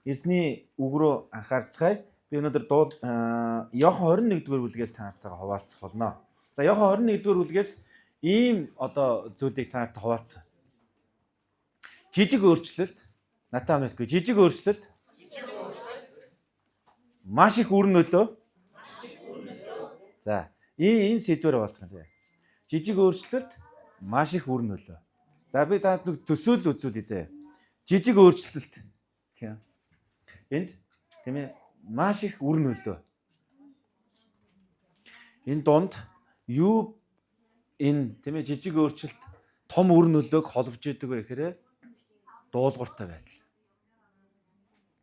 Эзний үг рүү анхаарцгаая. Би өнөөдөр Иохан 21-р бүлгээс та нартайгаа хуваалцах болно. За Иохан 21-р бүлгээс ийм зүйлийг та нартай хуваалцах. Жижиг өөрчлөлт, натаа мэдгүй жижиг өөрчлөлт. Маш их үр нөлөө. За, энэ сэдвээр хуваалцах юм. Жижиг өөрчлөлт, маш их үр нөлөө. За би та нэг төсөөлөл үзүүлье зэ. Жижиг өөрчлөлт гэх юм. Энд тийм ээ маш их үр нөлөө. Энэ донд юу энэ тийм ээ жижиг өөрчлөлт том үр нөлөөг холбож идэг вэ гэхээр дуулууртай байдал.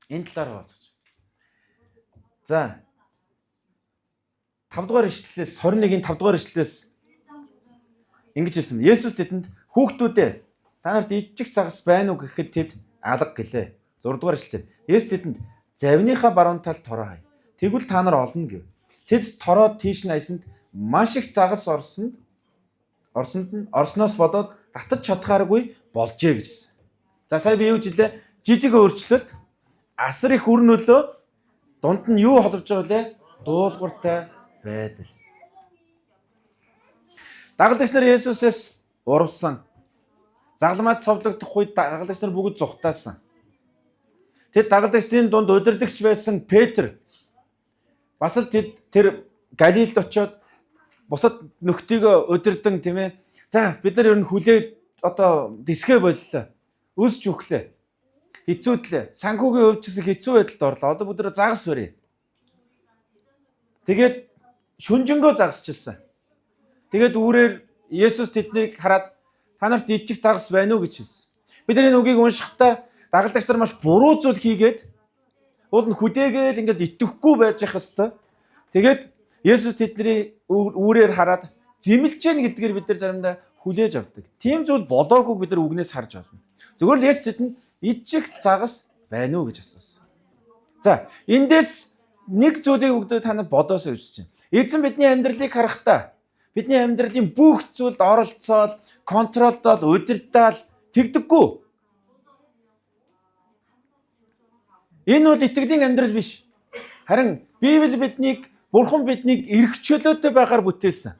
Энэ талаар хуваалцаж. За 5 дугаар ишлэлээс 21-ийн 5 дугаар ишлэлээс ингэж хэлсэн. Есүс тэдэнд хүүхдүүдээ та нарт ижиг цагас байна уу гэхэд тэд алга гэлээ. 6 дугаар ишлэл. Есүс тэдэнд завныхаа баруун талд тороо хай. Тэгвэл та нар олно гэв. Тэд тороод тийш найсанд маш их загас орсноос бодоод татаж чадхааргүй болжээ гэжсэн. За сая би юу жилээ? Жижиг өөрчлөлт, асар их үр нөлөө, дунд нь юу холбож байгаа вэ? Дуулууртай байдал. Дагалдагч нар Есүсээс урвсан. Загламад цовдлогдох үед дагалдагч нар бүгд зүхтаасан. Тэд дагалдагчдын дунд удирдагч байсан Петр бас л тэр Галилд очиод бусад нөхдийгөө удирдан тийм ээ. За бид нар ер нь хүлээд дисгэ боллоо. Өсч өглөө. Хэцүүдлээ. Санхүүгийн хувьд ч гэсэн хэцүү байдалд орлоо. Одоо бүгд загас барья. Тэгээд шүнжэнгөө загасчилсан. Тэгээд үүрээр Есүс тэднийг хараад та нарт ижиг загас байна уу гэж хэлсэн. Бид энэ үгийг уншихдаа дагалдагч нар маш буруу зүйл хийгээд уул нь хүдээгээл ингээд итгэхгүй байж явах хэвээр. Тэгээд Есүс тэдний үүрээр хараад зэмлэж гэн гэдгээр бид нар заримдаа хүлээж авдаг. Тийм зүйл болоогүй бид нар үгнээс харж байна. Зөвхөн л Есүс тэдэнд ижиг загас байна уу гэж асуусан. За, эндээс нэг зүйлийг бүгд та нар бодоосоо үзэж байна. Эзэн бидний амьдралыг харахтаа бидний амьдралын бүх зүйлд оролцоод, контролдоод, удирдаал тэгдэггүй. Энэ бол итгэлийн амьдрал биш. Харин Библи Бурхан биднийг эрх чөлөөтэй байгаар бүтээсэн.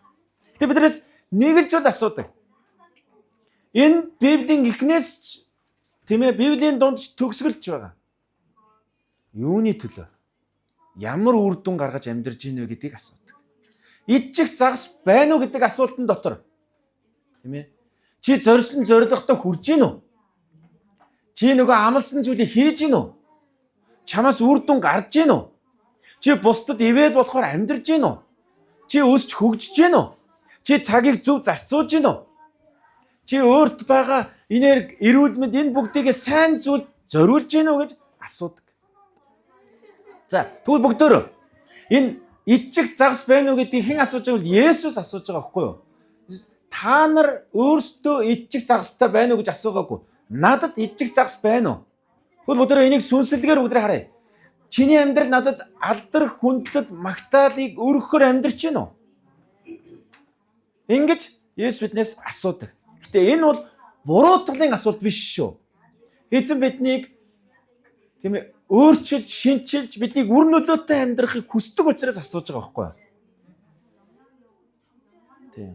Гэтэ биднээс нэг л зүйл асуудаг. Энэ Библийн эхнээс тийм ээ Библийн дунд төгсгөлж байгаа. Юуны төлөө? Ямар үр дүн гаргаж амьдарч ийн вэ гэдгийг асуудаг. Ижиг загас байна уу гэдэг асуултын дотор. Тийм ээ. Чи зорьсон зорилготой хүрж гин үү? Чи нөгөө амлсан зүйлийг хийж гин үү? Чамаас үр дүн гарч гин үү? Чи бусдад ивэл болохоор амьдарч гин үү? Чи өсч хөгжиж гин үү? Чи цагийг зөв зарцуулж гин үү? Чи өөрт байгаа энерги, эрүүл мэнд энэ бүгдийг сайн зүйл зориулж гин үү гэж асуудаг. За, тэгвэл бүгдөө энэ ижиг загас байна уу гэдгийг хэн асууж байгаа вэ? Есүс асууж байгаа байхгүй юу? Та нар өөрсдөө ижиг загастай байна уу гэж асуугаагүй. Надад ижиг загас байна уу? Тэгвэл бүгдөө энийг сүнслэгээр бүгдээ харъя. Чиний амьдрал надад алдар, хүндлэл, магтаалыг өргөхөөр амьдарч гин үү? Ингэж Есүс биднээс асуудаг. Гэтэ энэ бол буруу талын асуулт биш шүү. Эзэн биднийг тийм ээ өөрчилж, шинчилж биднийг үр нөлөөтэй амьдрахыг хүсдэг учраас асууж байгаа байхгүй юу? Тийм.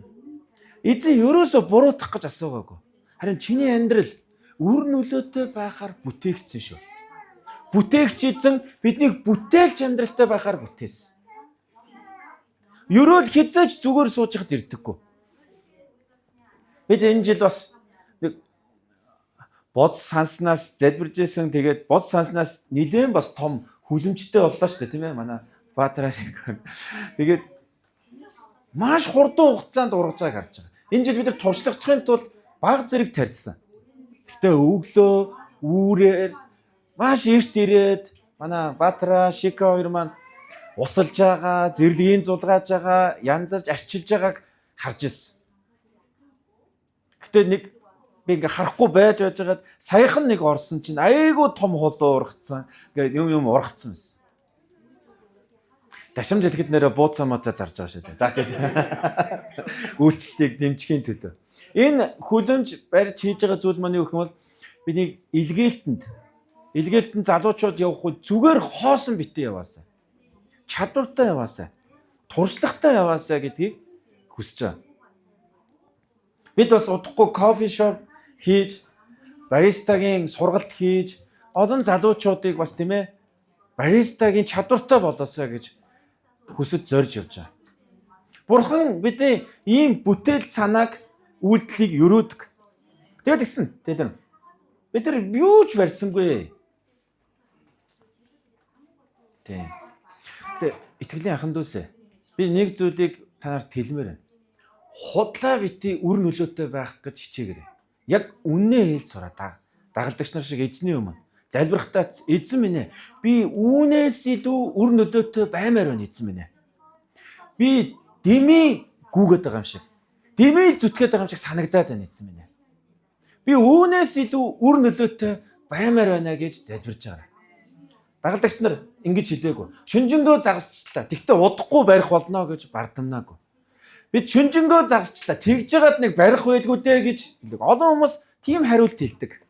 Эзэн ерөөсө буруутгах гэж асуугаагүй. Харин чиний амьдрал үр нөлөөтэй байхаар бүтээгдсэн шүү. Бүтээгч эзэн биднийг бүтээлч амьдралтай байхаар бүтээсэн. Ерөөл хязгаарч зүгээр сууж хад ирдэггүй. Бид энэ жил бас бодс санснаас залбиржсэн. Тэгээд бодс санснаас нэлээд бас том хүлэмжтэй боллоо шүү дээ, тийм ээ манай Баатраа шиг. Тэгээд маш хурдан хугацаанд ургаж байгааг харж байгаа. Энэ жил бид нар туршлагачхын тулд баг зэрэг тарьсан. Гэхдээ өглөө үүрээр маш эрт ирээд манай Баатраа Шика хоёр маань усалж байгаа, зэрлэгийн зулгааж байгаа, янзалж арчилж байгааг харж ирсэн. Гэтэ нэг би ингээ харахгүй байж байгаад саяхан нэг орсон чинь айгүй том хулуу ургацсан. Ингээ юм ургацсан байсан. Дашамж хэлэхэд нэрэ бууцаа моцаа зарж байгаа шээ. За гэж. Үйлчлэлийг дэмжихийн төлөө. Энэ хүлэмж барьж хийж байгаа зүйл маань юу гэх юм бол бидний илгээлтэнд Илгээлтэн залуучууд явах үед зүгээр хоосон битээ яваасаа. Чадвартай яваасаа. Туршлагатай яваасаа гэдгийг хүсэж байгаа. Бид бас удахгүй кофе шоп хийж, баристагийн сургалт хийж, олон залуучуудыг бас тийм ээ баристагийн чадвартай болоосаа гэж хүсэж зорж явж байгаа. Бурхан бидний ийм бүтээл санааг үйлдэлийг өрөөдөг. Тэгэл гисэн бид нар юу ч барьсангүй. Тийм. Гэтэ итгэлийн ахын дүүсээ би нэг зүйлийг та нарт хэлмээр байна. Худлаа бити үр нөлөөтэй байх гэж хичээгээрэй. Яг үннээ хэлж сураа. Дагалдагч нар шиг эзний өмнө залбирахтаа эзэн минь ээ би үүнээс илүү үр нөлөөтэй баймаар байна эзэн минь ээ. Би дэмий гүгээд байгаа юм шиг. Дэмий зүтгээд байгаа юм шиг санагдаад байна эзэн минь ээ. Би үүнээс илүү үр нөлөөтэй баймаар байна гэж залбирж байгаа. Дагалдагч нар ингэж хэлээгүй. Шүнжэнгөө загасчлаа. Тэгтээ удахгүй барих болно гэж бардамнаагүй. Бид шүнжэнгөө загасчлаа. Тэгж жагаад нэг барих байлгүй дээ гэж хэлдэг. Олон хүмүүс тийм хариулт хэлдэг.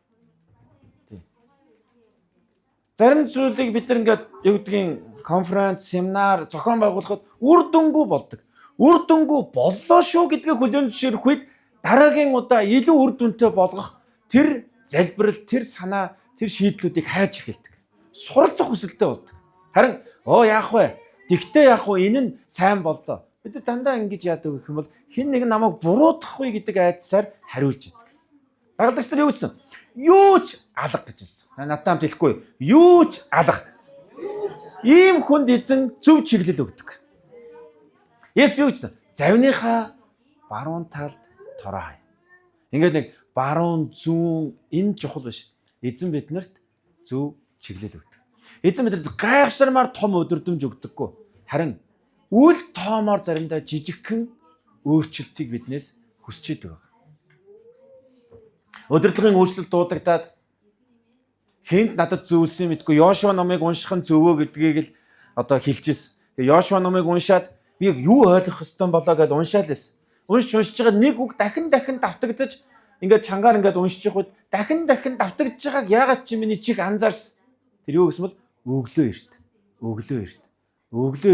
Зарим зүйлийг бид нар ингээд юу гэдгийг конференц, семинар, зохион байгуулахад үр дүнгүй болдог. Үр дүнгүй боллоо шүү гэдгийг хүлээн зөвшөөрөх үед дараагийн удаа илүү үр дүнтэй болгох тэр залбирал, тэр санаа, тэр шийдлүүдийг хайж эхэлдэг. Суралцах хүсэлтэй болдог. Харин яах вэ? Тэгтээ яах вэ? Энэ нь сайн боллоо. Бид дандаа ингэж яадаг гэх юм бол хэн нэг намайг буруутгах вэ гэдэг айдсаар хариулж идэг. Дагалдагч нар юу гэсэн? Юу ч алга гэж хэлсэн. Надад хэлэхгүй. Юу ч алга. Ийм хүнд эзэн зөв чиглэл өгдөг. Есүс юу гэсэн? Завныхаа баруун талд тороо хай. Ингээд нэг баруун зүүн энэ чухал биш. Эзэн биднэрт зөв чиглэл өгдөг. Эзэн бидэнд гайхширмаар том өдөрдөмж өгдөггүй. Харин үл тоомоор заримдаа жижигхэн өөрчлөлтийг биднээс хүсэж идэг. Өдөртлөгийн өөрчлөлт дуудагдаад хэнд надад зөвлөсөн мэдгүй Йошуа номыг унших нь зөвөө гэдгийг л одоо хэлжсэн. Тэгээ Йошуа номыг уншаад би юу ойлгох ёстой болоо гэж уншаад байсан. Уншиж байгаа нэг үг дахин давтагдаж ингээд чангаар ингээд уншиж явахад дахин давтагдж байгааг яагаад чи миний чих анзаарсан. Тэр юу гэсэн бол өглөө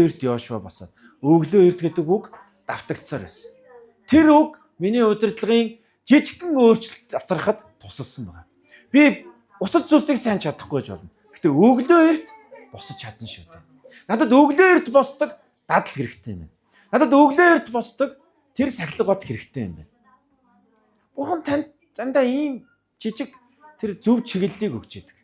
эрт Йошуа босоод өглөө эрт гэдэг үг давтагдсаар байсан. Тэр үг миний удирдлагын жижигхэн өөрчлөлт авчрахад тусалсан байна. Би бусад зүйлсийг сайн чадахгүй ч болно. Гэтэ өглөө эрт босож чадна шүү дээ. Надад өглөө эрт босдог дадал хэрэгтэй юм байна. Надад өглөө эрт босдог тэр сахилга бод хэрэгтэй юм байна. Бурхан танд зандаа ийм жижиг тэр зөв чиглэлийг өгч идэг.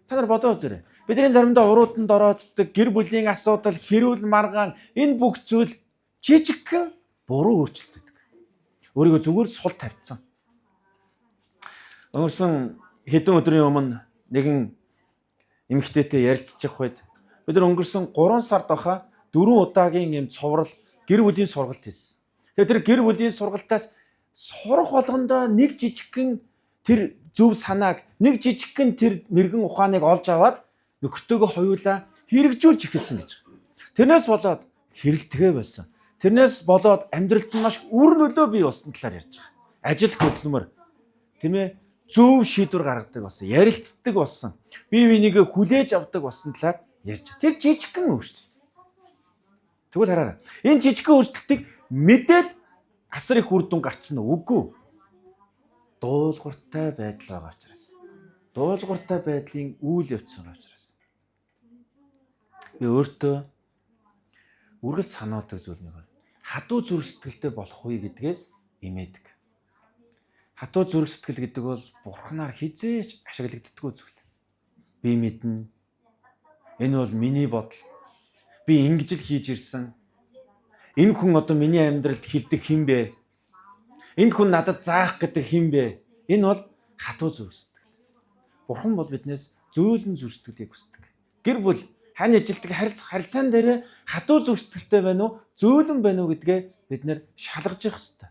Та нар бодоо үзээрэй. Бидний заримдаа урууданд орооддаг гэр бүлийн асуудал, хэрүүл маргаан энэ бүх зүйл жижигхэн буруу өөрчлөлт байдаг. Өөрийгөө зүгээр сул тавьсан. Өнгөрсөн хэдэн өдрийн өмнө нэгэн эмэгтэйтэй ярилцчих үед бид нар өнгөрсөн 3 сард баха 4 удаагийн юм цуврал гэр бүлийн сургалт хийсэн. Тэгээд тэр гэр бүлийн сургалтаас сурах болгондоо нэг жижигхэн тэр зөв санааг, нэг жижигхэн тэр мэрэгэн ухааныг олж аваад нөхөртөөгөө хоёулаа хэрэгжүүлж эхэлсэн гэж. Тэрнээс болоод хэрэлдэгэ байсан. Тэрнээс болоод амьдралд нь маш үр нөлөө бий болсон талаар ярьж байгаа. Ажил хөдөлмөр тийм ээ зөв шийдвэр гаргадаг болсон, ярилцдаг болсон, бие бинийгээ хүлээж авдаг болсон талаар ярьж байгаа. Тэр жижигхэн өөрчлөлт. Тэгвэл хараарай. Энэ жижигхэн өөрчлөлтийг мэдээл асар их үр дүн гарцсан уу? Үгүй. Дуулууртай байдал байгаа учраас. Дуулууртай байдлын үйл явц байгаа учраас. Би өөртөө үргэлж санаадаг зүйл нэг байна. Хатуу зүрх сэтгэлтэй болох уу гэдгээс эмээдэг. Хатуу зүрх сэтгэл гэдэг бол бурхнаар хизээч ашиглагддаггүй зүйл. Би мэднэ. Энэ бол миний бодол. Би ингэж л хийж ирсэн. Энэ хүн одоо миний амьдралд хилдэг хэн бэ? Энэ хүн надад заах гэдэг хэн бэ? Энэ бол хатуу зүрх сэтгэл. Бурхан бол биднээс зөөлөн зүрх сэтгэлийг хүсдэг. Гэр бүл хань ажилтдаг харилцаан дээр хатуу зүрх сэтгэлтэй байна уу, зөөлөн байна уу гэдгээ бид нэр шалгаж явах хэрэгтэй.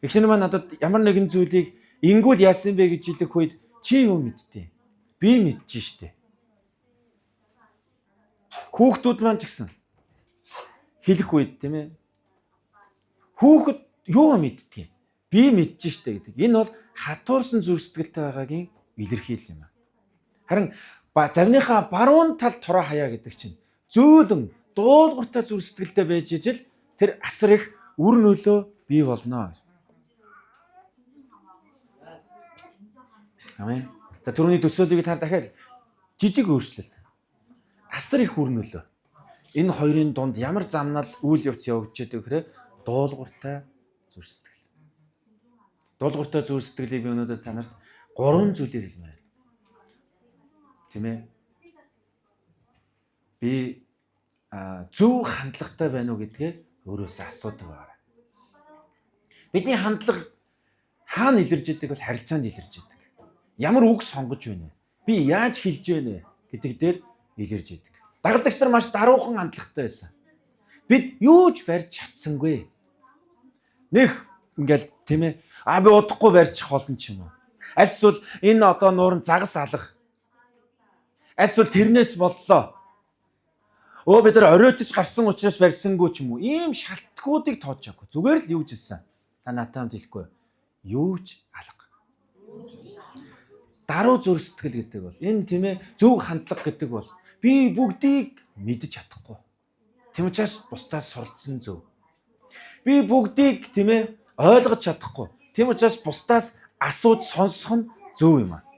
Эхнэр маань надад ямар нэгэн зүйлийг ингүүл яасан бэ гэж хэлэх үед чи юу мэдтээ? Би мэдэж штэ. Хүүхдүүд маань ч гэсэн хэлэх үед тийм ээ. Хүүхэд юу мэдтээ? Би мэдэж штэ гэдэг. Энэ бол хатуурсан зүрх сэтгэлтэй байгаагийн илэрхийлэл юм аа. Харин завныхаа баруун тал тороо хаяа гэдэг чинь зөөлөн дуулууртай зүрх сэтгэлтэй байж ижил тэр асар их үр нөлөө бий болно. Амен. За түрүүний төсөөлийг та дахиад жижиг өөрчлөлт. Асар их үр нөлөө. Энэ хоёрын дунд ямар замнал үйл явц явагдаж байгаа гэхээр дуулууртай зүрх сэтгэл. Дуулууртай зүрх сэтгэлийг би өнөөдөр танарт 3 зүйлээр хэлмээр. Тийм ээ. Би зөв хандлагатай байна уу гэдгээ өөрөөсөө асуудаг байна. Бидний хандлага хаана илэрж идэг бол харилцаанд илэрж идэг. Ямар үг сонгож байна вэ? Би яаж хэлж байна вэ гэдэг дээр илэрж идэг. Дагалдагч нар маш даруухан хандлагатай байсан. Бид юу ч барьж чадсангүй. Нэх ингээл тийм ээ. Би удахгүй барьчих болно ч юм уу. Альсвал энэ одоо нуурын загас алга. Альсвал тэрнээс боллоо. Бид нар оройтож гарсан учраас барьсангүй ч юм уу. Ийм шалтгуудыг тоочоогүй. Зүгээр л юу ч хэлсэн. Та натанд хэлэхгүй. Юу ч алга. Даруй зүрх сэтгэл гэдэг бол энэ тийм ээ зөв хандлага гэдэг бол би бүгдийг мэдэж чадахгүй. Тийм учраас бусдаас суралцсан зөв. Би бүгдийг тийм ээ ойлгож чадахгүй. Тийм учраас бусдаас асууж сонсох нь зөв юм аа.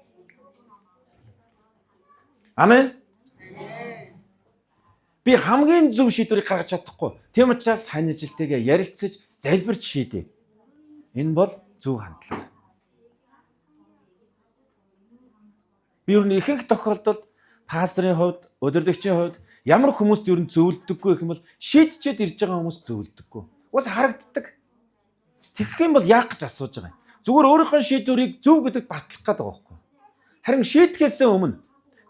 Амен. Би хамгийн зөв шийдвэрийг гаргаж чадахгүй. Тийм учраас хань ажилтайгаа ярилцаж залбирч шийдэе. Энэ бол зөв хандлага. Би ер нь ихэнх тохиолдолд пасторын хувьд, удирдагчийн хувьд ямар хүмүүст ер нь зөвлөдөггүй гэх юм бол шийдчихэд ирж байгаа хүмүүс зөвлөдөггүй. Уус харагддаг. Тэгэх юм бол яах гэж асууж байгаа юм. Зүгээр өөрийнхөө шийдвэрийг зөв гэдэгт батлах гэдэг байгаа байхгүй. Харин шийдэхээс өмнө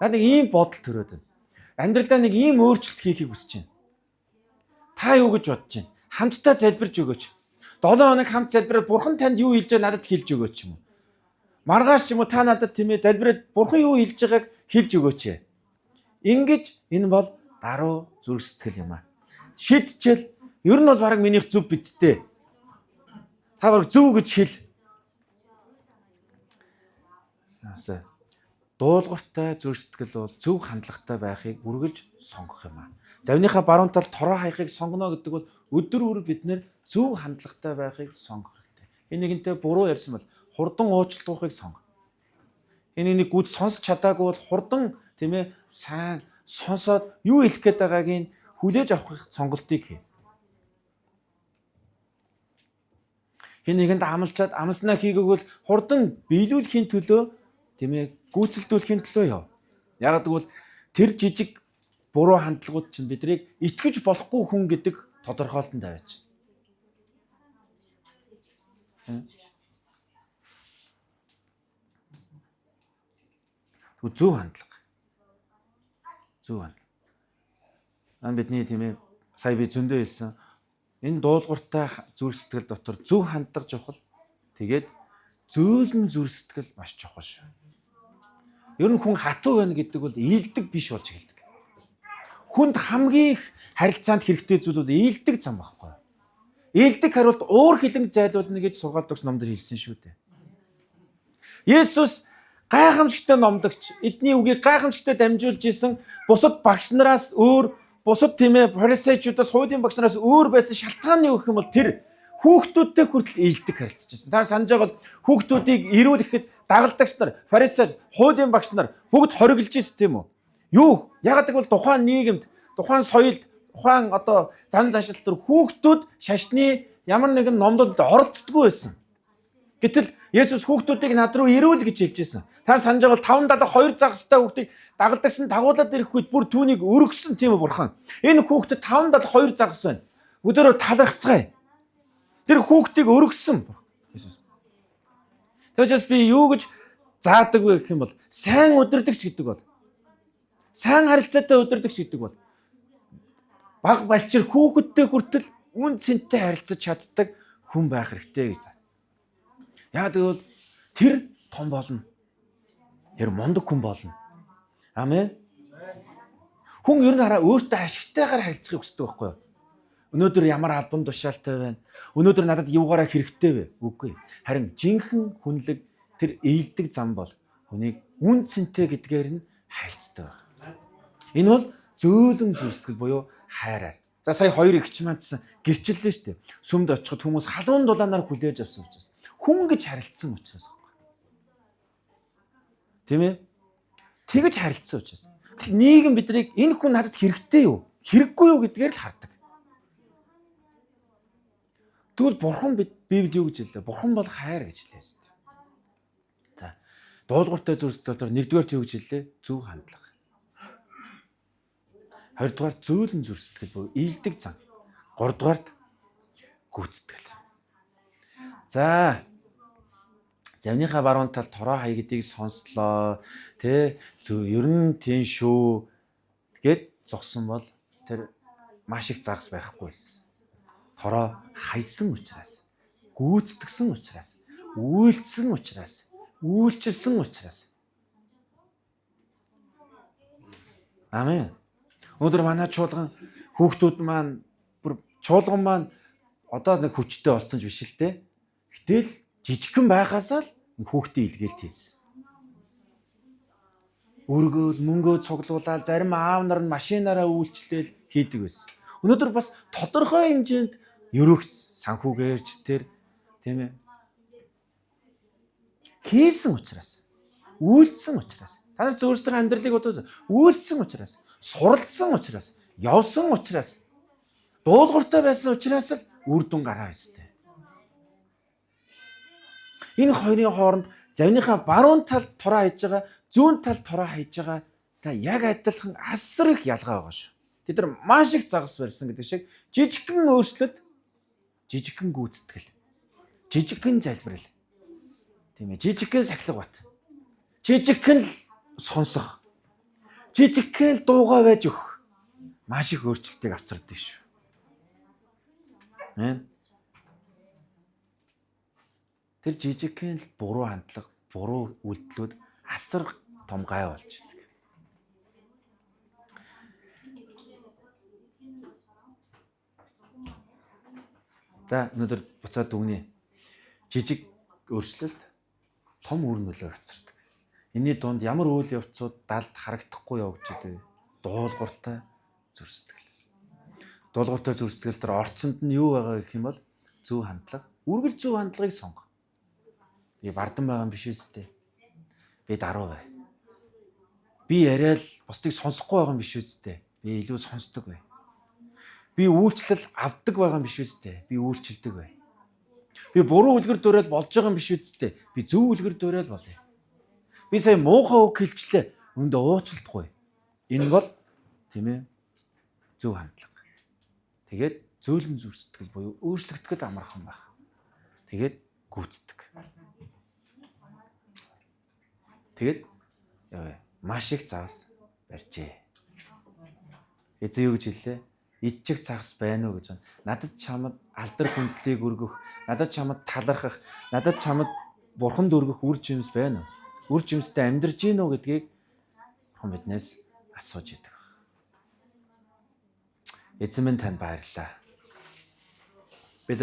надад нэг ийм бодол төрөөд байна. Амьдралдаа нэг ийм өөрчлөлт хийхийг хүсэж байна. Та юу гэж бодож байна? Хамтдаа залбирж өгөөч. 7 хоног хамт залбираад бурхан танд юу хэлж байгааг надад хэлж өгөөч юм уу? Маргааш ч юм уу та надад тийм ээ залбираад бурхан юу хэлж байгааг хэлж өгөөч. Ингэж энэ бол даруй зүрх сэтгэл юм аа. Шийдчихэл ер нь бол бараг минийх зөв бидтэй. Та бараг зөв гэж хэл. Яасаа. Дуулууртай зүрх сэтгэл бол зөв хандлагатай байхыг үргэлж сонгох юм аа. Завныхаа баруун тал тороо хаяхыг сонгоно гэдэг бол өдөр бүр бид нэр зөв хандлагатай байхыг сонгох хэрэгтэй. Энэ нэгэнтэй буруу ярьсан бол хурдан уучлалтыг сонгох. Энэ нэг гүд сонсч чадаагүй бол хурдан тийм ээ сайн сонсоод юу хэлэх гээд байгааг хүлээж авах сонголтыг хий. Хин нэгэнд амлчаад амлснаа хийгээгүүл хурдан биелүүлэхийн төлөө тийм ээ гүйцэлдүүлэхийн төлөө яв. Яг гэвэл тэр жижиг буруу хандлагууд чинь биднийг итгэж болохгүй хүн гэдэг тодорхойлолтод аваач. Зөв хандлага. Зөв хандлага. Бидний тийм ээ сая би зөндөө хэлсэн. Энэ дуулууртай зүрх сэтгэл дотор зөв хандлага чухал. Тэгээд зөөлөн зүрх сэтгэл маш чухал шүү. Ер нь хүн хатуу байна гэдэг бол ийдэг биш болж эхэлдэг. Хүнд хамгийн их харилцаанд хэрэгтэй зүйл бол ийдэг зам байхгүй. Ийдэг хариулт өөр хилэн зайлуулна гэж сургаалт өгс номдэр хэлсэн шүү дээ. Есүс гайхамшигтай номлогч, эзний үгийг гайхамшигтай дамжуулж исэн бусад багш нараас өөр, бусад тийм ээ фарисеучудаас хуулийн багш нараас өөр байсан шалтгааны юу гэх юм бол тэр хүүхдүүдтэй хүртэл ийдэг харилцаж байсан. Та санаж байгаа бол хүүхдүүдийг ирүүлэхэд дагалдагч нар, фарисеуч, хуулийн багш нар бүгд хориглож ирсэн тийм үү? Юу? Ягаад гэвэл тухайн нийгэмд, тухайн соёлд, тухайн одоо зан заншилт төр хүүхдүүд шашны ямар нэгэн номлолд оролцдоггүй байсан. Гэтэл Есүс хүүхдүүдийг над руу ирүүл гэж хэлж байсан. Та санаж байгаа бол 5-7 2 загастай хүүхдийг дагалдагч нь дагуулад ирэх үед бүр түүнийг өргөсөн тийм үү бурхан. Энэ хүүхдэд 5-7 2 загас байна. Өдөрөө талархцгаая. Тэр хүүхдийг өргөсөн Есүс. Тэгээс би юу гэж заадаг вэ гэх юм бол сайн удирдагч гэдэг бол сайн харилцаатай удирдагч гэдэг бол баг балчир хүүхэдтэй хүртэл үн цэнтэй харилцаж чаддаг хүн байх хэрэгтэй гэж. Яг тэгвэл тэр том болно. Тэр мундаг хүн болно. Амен. Хүн ер нь хараа өөртөө ашигтайгаар харилцахыг хүсдэг байхгүй юу? Өнөөдөр ямар албан тушаалтай байна? Өнөөдөр надад юугаараа хэрэгтэй вэ? Үгүй. Харин жинхэнэ хүнлэг тэр ээлдэг зам бол хүнийг үн цэнтэй гэдгээр нь харилцдаг. Энэ бол зөөлөн зүстгэл буюу хайраар. За сая хоёр ихч маадсан гэрчлэлээ шүү дээ. Сүмд очиход хүмүүс халуун дулаанаар хүлээж авсан учраас. Хүн гэж харилцсан учраас. Тийм ээ? Тэгж харилцсан учраас. Нийгэм биднийг энэ хүн надад хэрэгтэй юу? Хэрэггүй юу гэдгээр л хардаг. Тэгвэл бурхан Библиэд юу гэж хэллээ? Бурхан бол хайр гэж хэлсэн. За. Дуулууртай зүйлсдэл нэгдүгээр юу гэж хэллээ? Зөв хандлага. Хоёрдугаар зөөлөн зүрх сэтгэл буюу ийдэг зан. Гуравдугаарт гүйцэтгэл. За. Завныхаа баруун талд тороо хай гэдгийг сонслоо. Тэ ер нь тийм шүү гэд зогсон бол тэр маш их загас байхгүй байсан. Тороо хайсан учраас, гүйцэтгсэн учраас, үйлцсэн учраас, үйлчилсэн учраас. Амен. Өнөөдөр манай чуулган хүүхдүүд маань чуулган маань одоо нэг хүчтэй болсон ч биш л дээ. Гэтэл жижигхэн байхасаа л хүүхдийн илгээлт хийсэн. Өргөөл, мөнгөө цуглуулаад зарим аав нар нь машинаараа үйлчлэл хийдэг байсан. Өнөөдөр бас тодорхой хэмжээнд ерөөгч санхүүгээрч тэр тийм ээ. Хийсэн учраас, үйлдсэн учраас. Та нар өөрсдөө амьдралыг бодоод үйлдсэн учраас, суралцсан учраас, явсан учраас, дуулууртай байсан учраас л үр дүн гараа байстай. Энэ хоёрын хооронд завныхаа баруун талд тороо хайж байгаа, зүүн талд тороо хайж байгаа та яг адилхан асар их ялгаа байгаа шүү. Тэд нар маш их загас барьсан гэдэг шиг жижигхэн өөрчлөлт, жижигхэн гүйцэтгэл, жижигхэн залбирал. Тийм ээ, жижигхэн сахилга бат. Жижигхэн сонсох. Жижигхэн дуугаа байж өгөх. Маш их өөрчлөлтийг авчирдаг шүү. Тэр жижигхэн буруу хандлага, буруу үйлдэлүүд асар том гай болж идэг. За өнөөдөр буцаад дүгнэе. Жижиг өөрчлөлт том үр нөлөө авчирдаг. Энийний дунд ямар үйл явцууд далд харагдахгүй явж идэг. Дуулууртай зүрх сэтгэл. Дуулууртай зүрх сэтгэл төр орцонд нь юу байгаа гэх юм бол зөв хандлага. Үргэлж зөв хандлагыг сонгох. Би бардан байгаа юм биш үстэй. Би даруй бай. Би яриад бусдыг сонсохгүй байгаа юм биш үстэй. Би илүү сонсдог бай. Би үйлчлэл авдаг байгаа юм биш үстэй. Би үйлчилдэг бай. Би буруу үлгэр дуурайл болж байгаа юм биш үстэй. Би зөв үлгэр дуурайл болъё. Би сая муухай үг хэлчлээ. Өндөө уучлахгүй. Энэ бол тийм ээ зөв хандлага. Тэгээд зөөлөн зүрх сэтгэл буюу өөрчлөгдөхөд амархан байх. Тэгээд гүйцэтгэх. Тэгээд маш их загас барьжээ. Эзэн юу гэж хэллээ? Идчих загас байна уу гэж байна. Надад чамд алдар хүндлийг өргөх, надад чамд талархах, надад чамд бурханд өргөх үр жимс байна уу? Үр жимстэй амьдарч гин үү гэдгийг бурхан биднээс асууж идэг. Эзэн минь танд баярлалаа.